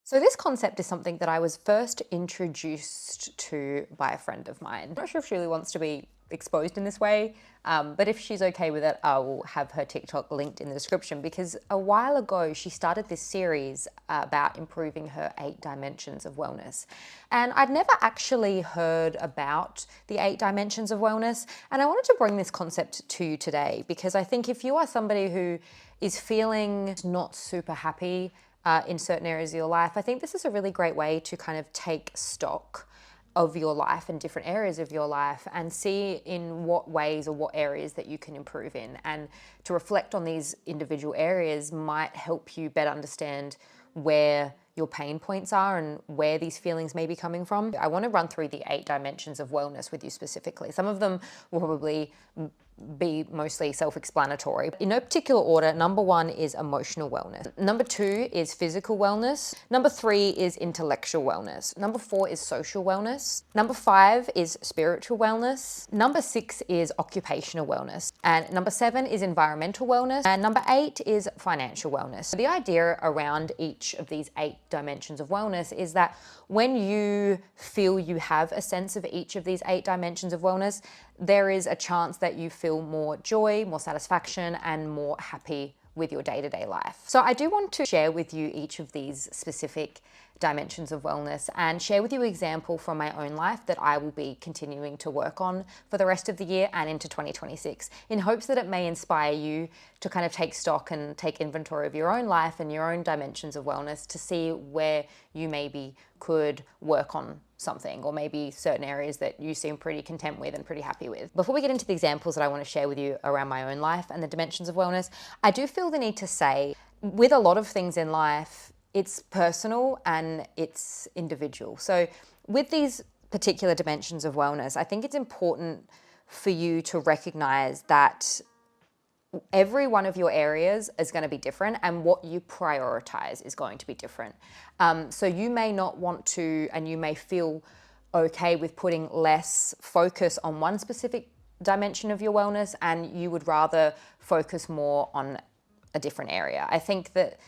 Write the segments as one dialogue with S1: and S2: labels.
S1: So this concept is something that I was first introduced to by a friend of mine. I'm not sure if she really wants to be exposed in this way, but if she's okay with it, I will have her TikTok linked in the description, because a while ago she started this series about improving her 8 dimensions of wellness. And I'd never actually heard about the 8 dimensions of wellness, and I wanted to bring this concept to you today because I think if you are somebody who is feeling not super happy in certain areas of your life, I think this is a really great way to kind of take stock of your life and different areas of your life and see in what ways or what areas that you can improve in. And to reflect on these individual areas might help you better understand where your pain points are and where these feelings may be coming from. I want to run through the 8 dimensions of wellness with you specifically. Some of them will probably be mostly self-explanatory. In no particular order, number 1 is emotional wellness. Number 2 is physical wellness. Number 3 is intellectual wellness. Number 4 is social wellness. Number 5 is spiritual wellness. Number 6 is occupational wellness. And number 7 is environmental wellness. And number 8 is financial wellness. So the idea around each of these 8 dimensions of wellness is that when you feel you have a sense of each of these 8 dimensions of wellness, there is a chance that you feel more joy, more satisfaction, and more happy with your day-to-day life. So I do want to share with you each of these specific dimensions of wellness and share with you an example from my own life that I will be continuing to work on for the rest of the year and into 2026, in hopes that it may inspire you to kind of take stock and take inventory of your own life and your own dimensions of wellness to see where you maybe could work on something, or maybe certain areas that you seem pretty content with and pretty happy with. Before we get into the examples that I want to share with you around my own life and the dimensions of wellness, I do feel the need to say, with a lot of things in life, it's personal and it's individual. So with these particular dimensions of wellness, I think it's important for you to recognize that every one of your areas is going to be different, and what you prioritize is going to be different. So you may not want to, and you may feel okay with putting less focus on one specific dimension of your wellness, and you would rather focus more on a different area. I think that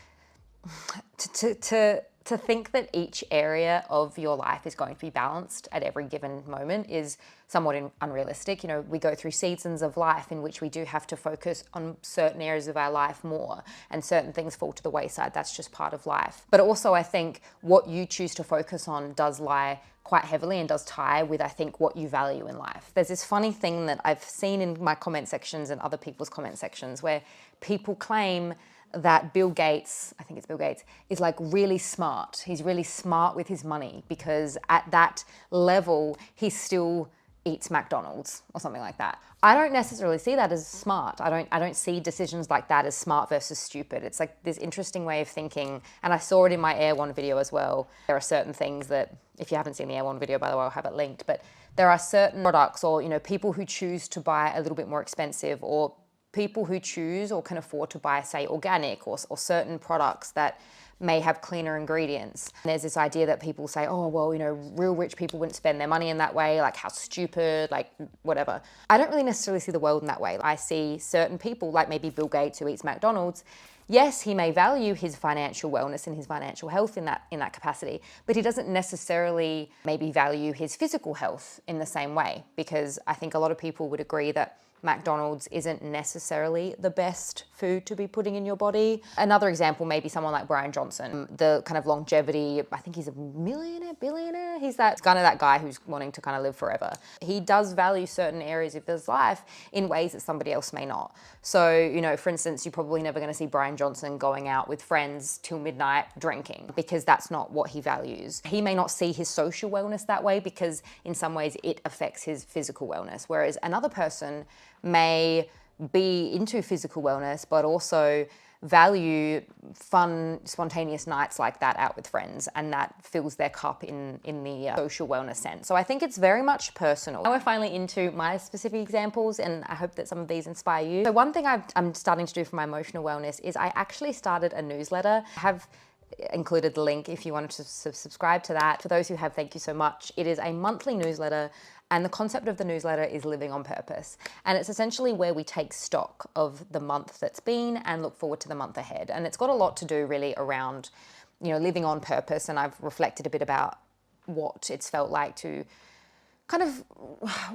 S1: to think that each area of your life is going to be balanced at every given moment is somewhat unrealistic. You know, we go through seasons of life in which we do have to focus on certain areas of our life more, and certain things fall to the wayside. That's just part of life. But also, I think what you choose to focus on does lie quite heavily and does tie with, I think, what you value in life. There's this funny thing that I've seen in my comment sections and other people's comment sections where people claim that Bill Gates, I think it's Bill Gates, is like really smart. He's really smart with his money because at that level, he still eats McDonald's or something like that. I don't necessarily see that as smart. I don't see decisions like that as smart versus stupid. It's like this interesting way of thinking. And I saw it in my Air One video as well. There are certain things that, if you haven't seen the Air One video, by the way, I'll have it linked, but there are certain products, or, you know, people who choose to buy a little bit more expensive, or people who choose or can afford to buy, say, organic or certain products that may have cleaner ingredients. And there's this idea that people say, oh, well, you know, real rich people wouldn't spend their money in that way, like how stupid, like whatever. I don't really necessarily see the world in that way. I see certain people, like maybe Bill Gates who eats McDonald's. Yes, he may value his financial wellness and his financial health in that capacity, but he doesn't necessarily maybe value his physical health in the same way, because I think a lot of people would agree that McDonald's isn't necessarily the best food to be putting in your body. Another example may be someone like Brian Johnson, the kind of longevity, I think he's a millionaire, billionaire. He's that kind of that guy who's wanting to kind of live forever. He does value certain areas of his life in ways that somebody else may not. So, you know, for instance, you're probably never going to see Brian Johnson going out with friends till midnight drinking, because that's not what he values. He may not see his social wellness that way because in some ways it affects his physical wellness, whereas another person may be into physical wellness but also value fun, spontaneous nights like that out with friends, and that fills their cup in the social wellness sense. So I think it's very much personal. Now we're finally into my specific examples, and I hope that some of these inspire you. So one thing I'm starting to do for my emotional wellness is I actually started a newsletter. I have included the link if you wanted to subscribe to that. For those who have, thank you so much. It is a monthly newsletter, and the concept of the newsletter is living on purpose. And it's essentially where we take stock of the month that's been and look forward to the month ahead. And it's got a lot to do really around living on purpose, and I've reflected a bit about what it's felt like to kind of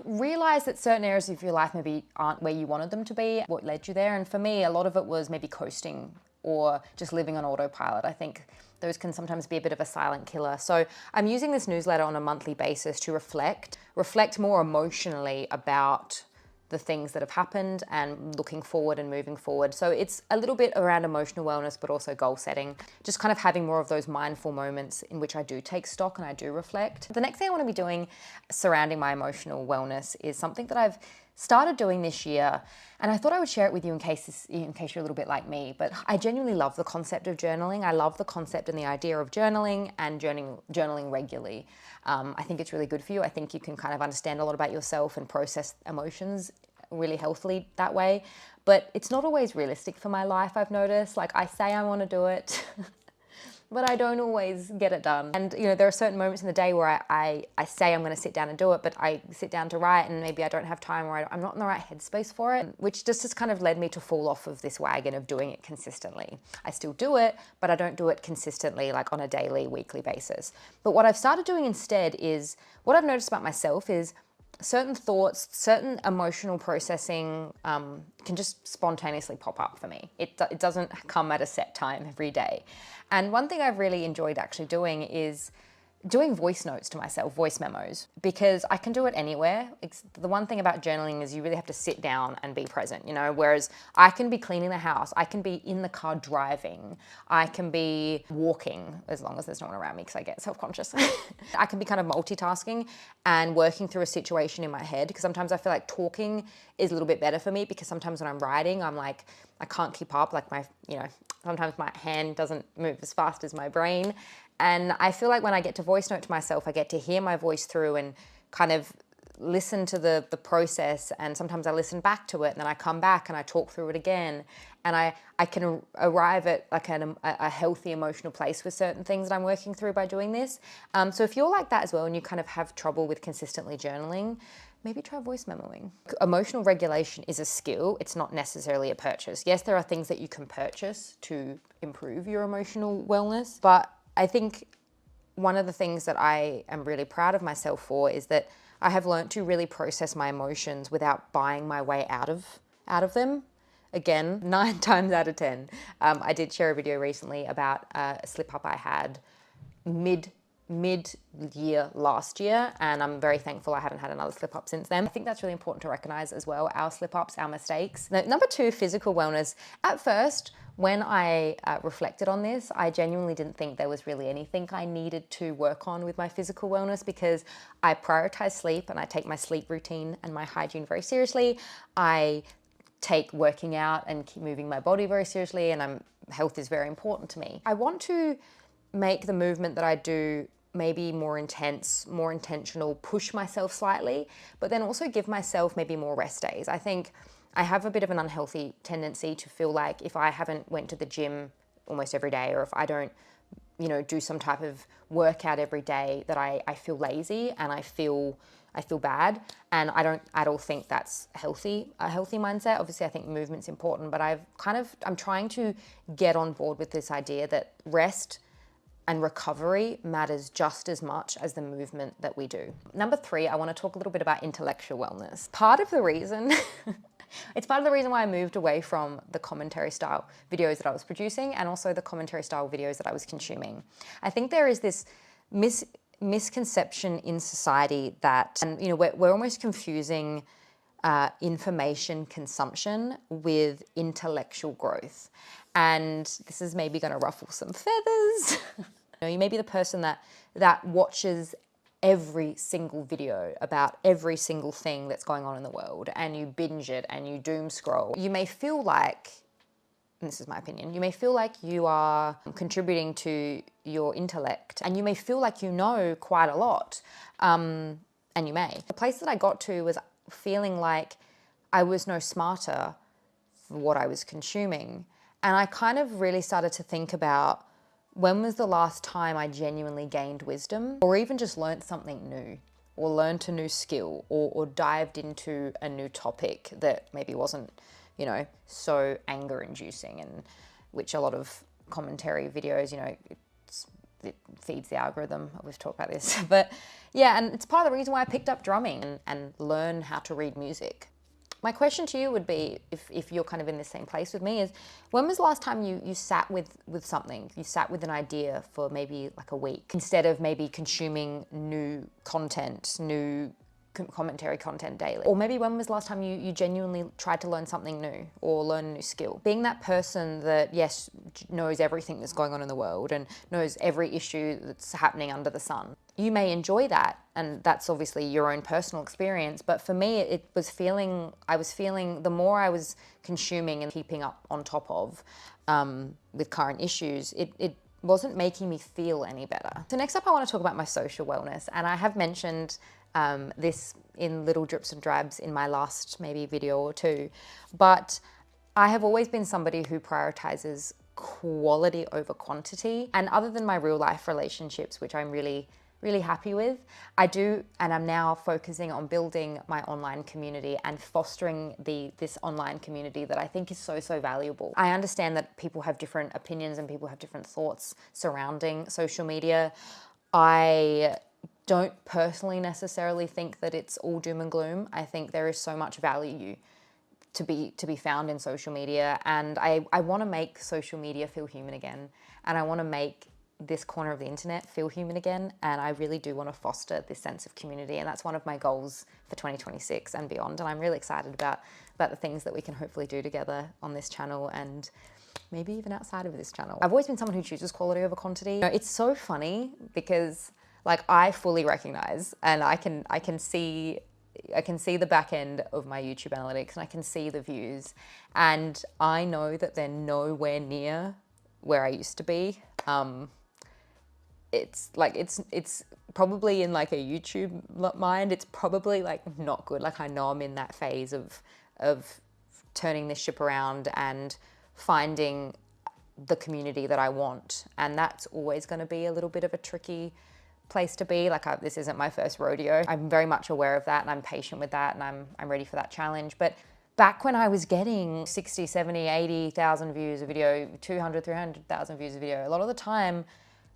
S1: realize that certain areas of your life maybe aren't where you wanted them to be, what led you there. And for me, a lot of it was maybe coasting or just living on autopilot. I think those can sometimes be a bit of a silent killer. So I'm using this newsletter on a monthly basis to reflect more emotionally about the things that have happened and looking forward and moving forward. So it's a little bit around emotional wellness, but also goal setting, just kind of having more of those mindful moments in which I do take stock and I do reflect. The next thing I want to be doing surrounding my emotional wellness is something that I've started doing this year, and I thought I would share it with you in case you're a little bit like me. But I genuinely love the concept of journaling. I love the concept and the idea of journaling and journaling regularly. I think it's really good for you. I think you can kind of understand a lot about yourself and process emotions really healthily that way. But it's not always realistic for my life, I've noticed. Like, I say I want to do it, but I don't always get it done. And there are certain moments in the day where I say I'm going to sit down and do it, but I sit down to write and maybe I don't have time, or I'm not in the right headspace for it, which just has kind of led me to fall off of this wagon of doing it consistently. I still do it, but I don't do it consistently, like on a daily, weekly basis. But what I've started doing instead is, what I've noticed about myself is certain thoughts, certain emotional processing can just spontaneously pop up for me. It doesn't come at a set time every day. And one thing I've really enjoyed actually doing is doing voice notes to myself, voice memos, because I can do it anywhere. The one thing about journaling is you really have to sit down and be present, whereas I can be cleaning the house, I can be in the car driving, I can be walking, as long as there's no one around me because I get self-conscious. I can be kind of multitasking and working through a situation in my head, because sometimes I feel like talking is a little bit better for me, because sometimes when I'm writing, I'm like, I can't keep up, like sometimes my hand doesn't move as fast as my brain. And I feel like when I get to voice note to myself, I get to hear my voice through and kind of listen to the process. And sometimes I listen back to it, and then I come back and I talk through it again. And I can arrive at like a healthy emotional place with certain things that I'm working through by doing this. So if you're like that as well and you kind of have trouble with consistently journaling, maybe try voice memoing. Emotional regulation is a skill. It's not necessarily a purchase. Yes, there are things that you can purchase to improve your emotional wellness, but I think one of the things that I am really proud of myself for is that I have learned to really process my emotions without buying my way out of them. Again, 9 times out of 10. I did share a video recently about a slip up I had mid-year last year, and I'm very thankful I haven't had another slip up since then. I think that's really important to recognize as well, our slip ups, our mistakes. Now, number 2, physical wellness. At first, when I reflected on this, I genuinely didn't think there was really anything I needed to work on with my physical wellness, because I prioritize sleep and I take my sleep routine and my hygiene very seriously. I take working out and keep moving my body very seriously, and health is very important to me. I want to make the movement that I do maybe more intense, more intentional, push myself slightly, but then also give myself maybe more rest days. I think I have a bit of an unhealthy tendency to feel like if I haven't went to the gym almost every day, or if I don't, do some type of workout every day, that I feel lazy and I feel bad. And I don't at all think that's a healthy mindset. Obviously, I think movement's important, but I'm trying to get on board with this idea that rest and recovery matters just as much as the movement that we do. Number 3, I want to talk a little bit about intellectual wellness. Part of the reason why I moved away from the commentary style videos that I was producing, and also the commentary style videos that I was consuming. I think there is this misconception in society that, we're almost confusing information consumption with intellectual growth. And this is maybe going to ruffle some feathers. You may be the person that watches every single video about every single thing that's going on in the world, and you binge it and you doom scroll. You may feel like, and this is my opinion, you may feel like you are contributing to your intellect, and you may feel like you know quite a lot, and you may. The place that I got to was feeling like I was no smarter for what I was consuming. And I kind of really started to think about, when was the last time I genuinely gained wisdom, or even just learned something new, or learned a new skill, or dived into a new topic that maybe wasn't, so anger inducing, and which a lot of commentary videos, it feeds the algorithm. We've talked about this. But yeah, and it's part of the reason why I picked up drumming and learn how to read music. My question to you would be, if you're kind of in the same place with me, is when was the last time you sat with something, you sat with an idea for maybe like a week, instead of maybe consuming new content, new commentary content daily? Or maybe when was the last time you genuinely tried to learn something new or learn a new skill? Being that person that, yes, knows everything that's going on in the world and knows every issue that's happening under the sun. You may enjoy that, and that's obviously your own personal experience, but for me, I was feeling the more I was consuming and keeping up on top of with current issues, it wasn't making me feel any better. So next up, I want to talk about my social wellness, and I have mentioned this in little drips and drabs in my last maybe video or two, but I have always been somebody who prioritizes quality over quantity. And other than my real life relationships, which I'm really happy with, I'm now focusing on building my online community and fostering this online community that I think is so valuable. I understand that people have different opinions and people have different thoughts surrounding social media. I don't personally necessarily think that it's all doom and gloom. I think there is so much value to be found in social media, and I want to make social media feel human again, and I want to make this corner of the internet feel human again, and I really do want to foster this sense of community, and that's one of my goals for 2026 and beyond, and I'm really excited about the things that we can hopefully do together on this channel and maybe even outside of this channel. I've always been someone who chooses quality over quantity. You know, it's so funny because like I fully recognize, and I can see the back end of my YouTube analytics, and I can see the views, and I know that they're nowhere near where I used to be. It's probably in like a YouTube mind, it's probably like not good. Like I know I'm in that phase of turning this ship around and finding the community that I want, and that's always going to be a little bit of a tricky place to be. Like this isn't my first rodeo. I'm very much aware of that, and I'm patient with that, and I'm ready for that challenge. But back when I was getting 60, 70, 80,000 views a video, 200, 300,000 views a video, a lot of the time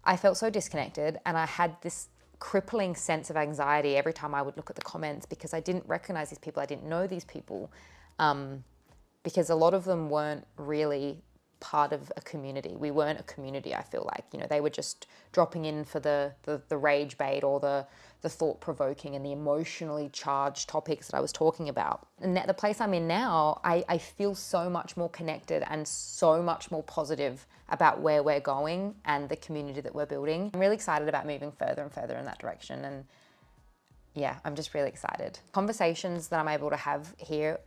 S1: I felt so disconnected, and I had this crippling sense of anxiety every time I would look at the comments because I didn't recognize these people. I didn't know these people because a lot of them weren't really part of a community. We weren't a community, I feel like. You know, they were just dropping in for the rage bait or the thought-provoking and the emotionally charged topics that I was talking about. And the place I'm in now, I feel so much more connected and so much more positive about where we're going and the community that we're building. I'm really excited about moving further and further in that direction, and yeah, I'm just really excited. Conversations that I'm able to have here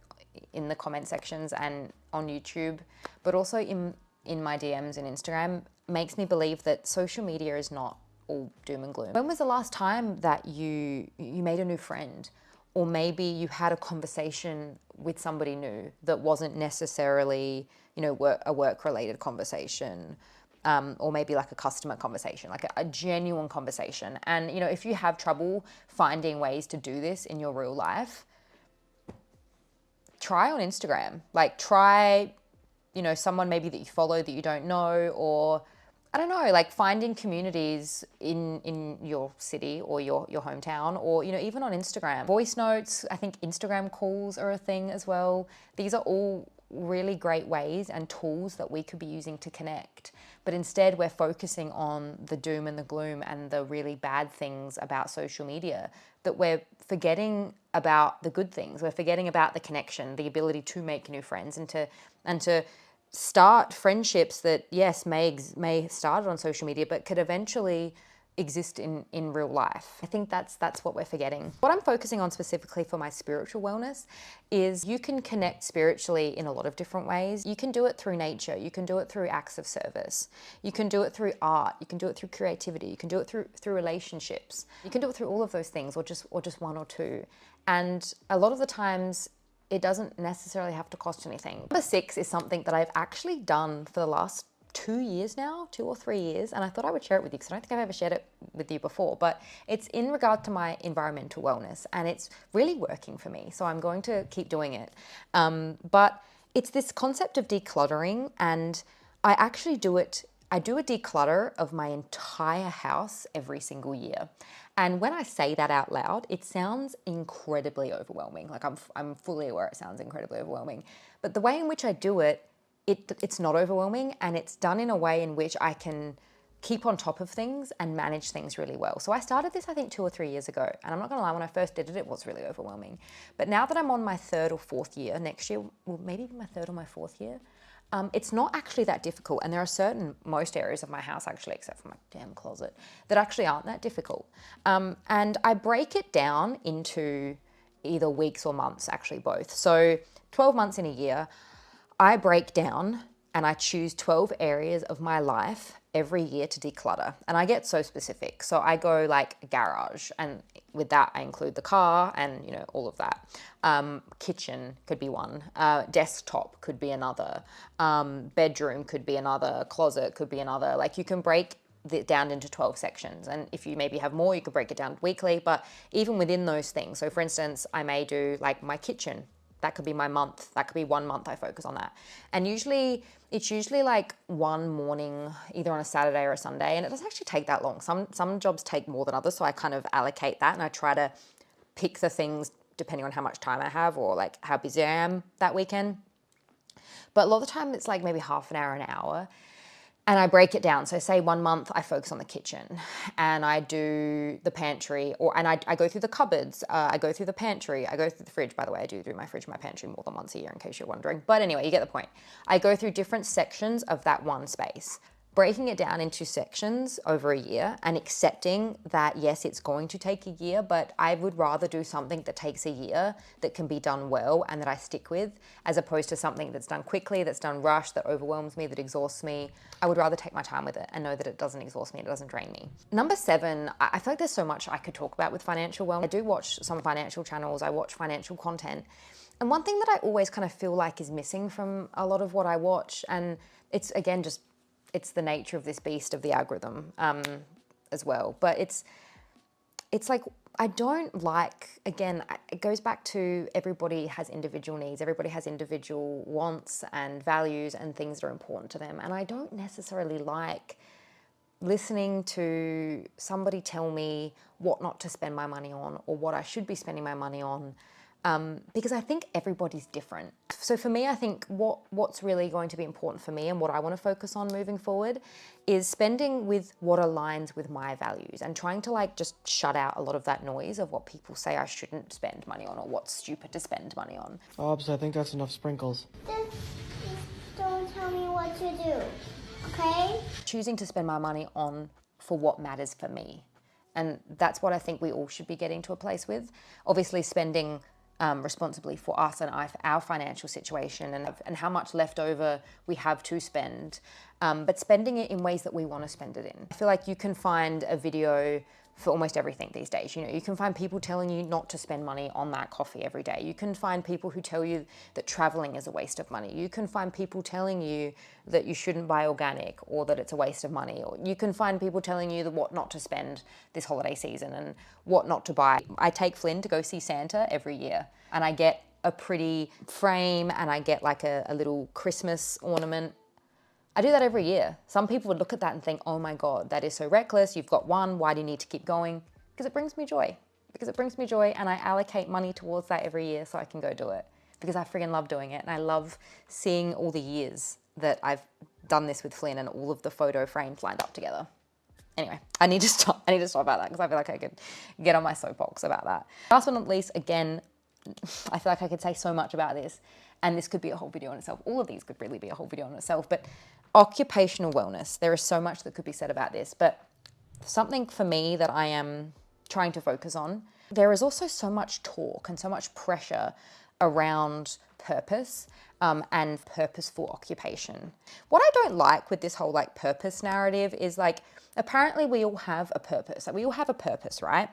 S1: in the comment sections and on YouTube, but also in my DMs and Instagram, makes me believe that social media is not all doom and gloom. When was the last time that you made a new friend, or maybe you had a conversation with somebody new that wasn't necessarily, you know, a work-related conversation, or maybe like a customer conversation, like a genuine conversation? And, you know, if you have trouble finding ways to do this in your real life, try on Instagram. Like try, you know, someone maybe that you follow that you don't know, or I don't know, like finding communities in your city or your hometown, or, you know, even on Instagram. Voice notes, I think Instagram calls are a thing as well. These are all really great ways and tools that we could be using to connect. But instead we're focusing on the doom and the gloom and the really bad things about social media, that we're forgetting about the good things. We're forgetting about the connection, the ability to make new friends and to start friendships that, yes, may start on social media, but could eventually exist in real life. I think that's what we're forgetting. What I'm focusing on specifically for my spiritual wellness is you can connect spiritually in a lot of different ways. You can do it through nature. You can do it through acts of service. You can do it through art. You can do it through creativity. You can do it through relationships. You can do it through all of those things, or just one or two. And a lot of the times it doesn't necessarily have to cost anything. Number 6 is something that I've actually done for the last 2 years now, 2 or 3 years, and I thought I would share it with you because I don't think I've ever shared it with you before, but it's in regard to my environmental wellness, and it's really working for me, so I'm going to keep doing it. But it's this concept of decluttering, and I actually do it I do a declutter of my entire house every single year. And when I say that out loud, it sounds incredibly overwhelming. Like I'm fully aware it sounds incredibly overwhelming. But the way in which I do it, it's not overwhelming, and it's done in a way in which I can keep on top of things and manage things really well. So I started this, I think, 2 or 3 years ago. And I'm not gonna lie, when I first did it, it was really overwhelming. But now that I'm on my 3rd or 4th year, next year, well, maybe my 3rd or my 4th year, it's not actually that difficult. And there are most areas of my house actually, except for my damn closet, that actually aren't that difficult. And I break it down into either weeks or months, actually both. So 12 months in a year, I break down and I choose 12 areas of my life every year to declutter. And I get so specific. So I go like garage, and with that I include the car and, you know, all of that. Kitchen could be one. Desktop could be another. Bedroom could be another. Closet could be another. Like, you can break it down into 12 sections. And if you maybe have more, you could break it down weekly. But even within those things, so for instance, I may do like my kitchen. That could be my month. That could be 1 month I focus on that. And it's usually like one morning, either on a Saturday or a Sunday. And it doesn't actually take that long. Some jobs take more than others. So I kind of allocate that, and I try to pick the things depending on how much time I have or like how busy I am that weekend. But a lot of the time it's like maybe half an hour, an hour. And I break it down. So say 1 month I focus on the kitchen, and I do the pantry, and I go through the cupboards, I go through the pantry, I go through the fridge. By the way, I do my fridge and my pantry more than once a year, in case you're wondering. But anyway, you get the point. I go through different sections of that one space, breaking it down into sections over a year and accepting that, yes, it's going to take a year, but I would rather do something that takes a year, that can be done well and that I stick with, as opposed to something that's done quickly, that's done rushed, that overwhelms me, that exhausts me. I would rather take my time with it and know that it doesn't exhaust me, it doesn't drain me. Number 7, I feel like there's so much I could talk about with financial wellness. I do watch some financial channels, I watch financial content. And one thing that I always kind of feel like is missing from a lot of what I watch, and it's again just, it's the nature of this beast of the algorithm as well. But it's like, I don't like, again, it goes back to everybody has individual needs. Everybody has individual wants and values and things that are important to them. And I don't necessarily like listening to somebody tell me what not to spend my money on or what I should be spending my money on. Because I think everybody's different. So for me, I think what's really going to be important for me and what I want to focus on moving forward is spending with what aligns with my values, and trying to like just shut out a lot of that noise of what people say I shouldn't spend money on or what's stupid to spend money on.
S2: Obs, I think that's enough sprinkles.
S3: Then don't tell me what to do, okay?
S1: Choosing to spend my money on for what matters for me. And that's what I think we all should be getting to a place with. Obviously spending responsibly for us and our financial situation and how much leftover we have to spend, but spending it in ways that we want to spend it in. I feel like you can find a video for almost everything these days. You know, you can find people telling you not to spend money on that coffee every day. You can find people who tell you that traveling is a waste of money. You can find people telling you that you shouldn't buy organic or that it's a waste of money. Or you can find people telling you that what not to spend this holiday season and what not to buy. I take Flynn to go see Santa every year, and I get a pretty frame and I get like a little Christmas ornament. I do that every year. Some people would look at that and think, oh my God, that is so reckless. You've got one, why do you need to keep going? Because it brings me joy. Because it brings me joy, and I allocate money towards that every year so I can go do it. Because I freaking love doing it, and I love seeing all the years that I've done this with Flynn and all of the photo frames lined up together. Anyway, I need to stop about that because I feel like I could get on my soapbox about that. Last but not least, again, I feel like I could say so much about this, and this could be a whole video in itself. All of these could really be a whole video in itself, but occupational wellness. There is so much that could be said about this, but something for me that I am trying to focus on, there is also so much talk and so much pressure around purpose and purposeful occupation. What I don't like with this whole like purpose narrative is like, apparently we all have a purpose. Like we all have a purpose, right?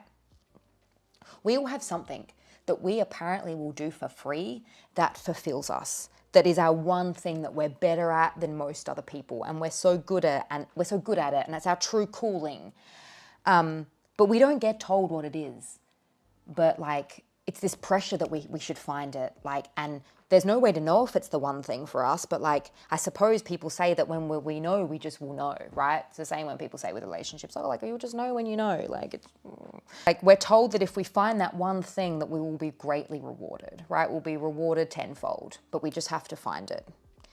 S1: We all have something that we apparently will do for free that fulfills us. That is our one thing that we're better at than most other people, and we're so good at it, and it's our true calling. But we don't get told what it is. But like, it's this pressure that we should find it, like, and there's no way to know if it's the one thing for us, but like, I suppose people say that when we know, we just will know, right? It's the same when people say with relationships, oh, like, you'll just know when you know, like, it's, like, we're told that if we find that one thing that we will be greatly rewarded, right? We'll be rewarded tenfold, but we just have to find it.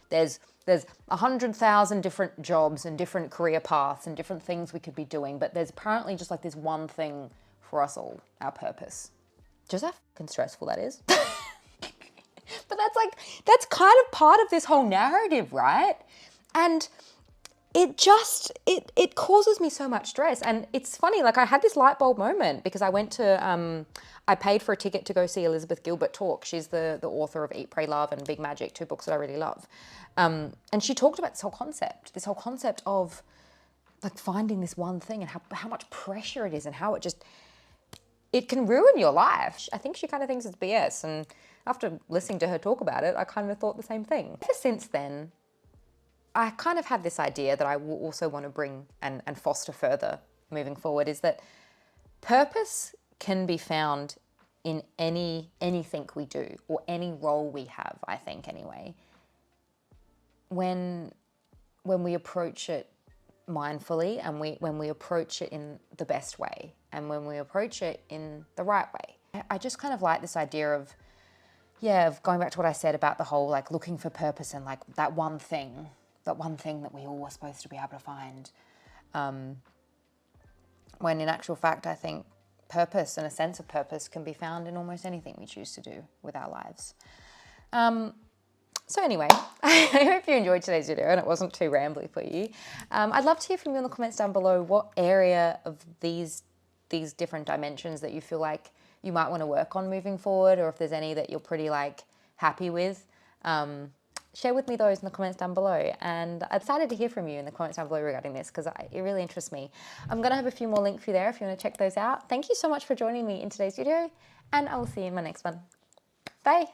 S1: There's 100,000 different jobs and different career paths and different things we could be doing, but there's apparently just like this one thing for us all, our purpose. Just how fucking stressful that is. But that's kind of part of this whole narrative, right? And it causes me so much stress. And it's funny, like I had this light bulb moment because I went to, I paid for a ticket to go see Elizabeth Gilbert talk. She's the author of Eat, Pray, Love and Big Magic, 2 books that I really love. And she talked about this whole concept of like finding this one thing and how much pressure it is and how it can ruin your life. I think she kind of thinks it's BS. And after listening to her talk about it, I kind of thought the same thing. Ever since then, I kind of have this idea that I will also want to bring and foster further moving forward, is that purpose can be found in anything we do or any role we have, I think anyway, when we approach it mindfully and when we approach it in the best way and when we approach it in the right way. I just kind of like this idea of going back to what I said about the whole like looking for purpose and like that one thing that we all were supposed to be able to find. When in actual fact, I think purpose and a sense of purpose can be found in almost anything we choose to do with our lives. So anyway, I hope you enjoyed today's video and it wasn't too rambly for you. I'd love to hear from you in the comments down below what area of these different dimensions that you feel like you might want to work on moving forward, or if there's any that you're pretty like happy with. Share with me those in the comments down below, and I'm excited to hear from you in the comments down below regarding this because it really interests me. I'm going to have a few more links for you there if you want to check those out. Thank you so much for joining me in today's video, and I will see you in my next one. Bye!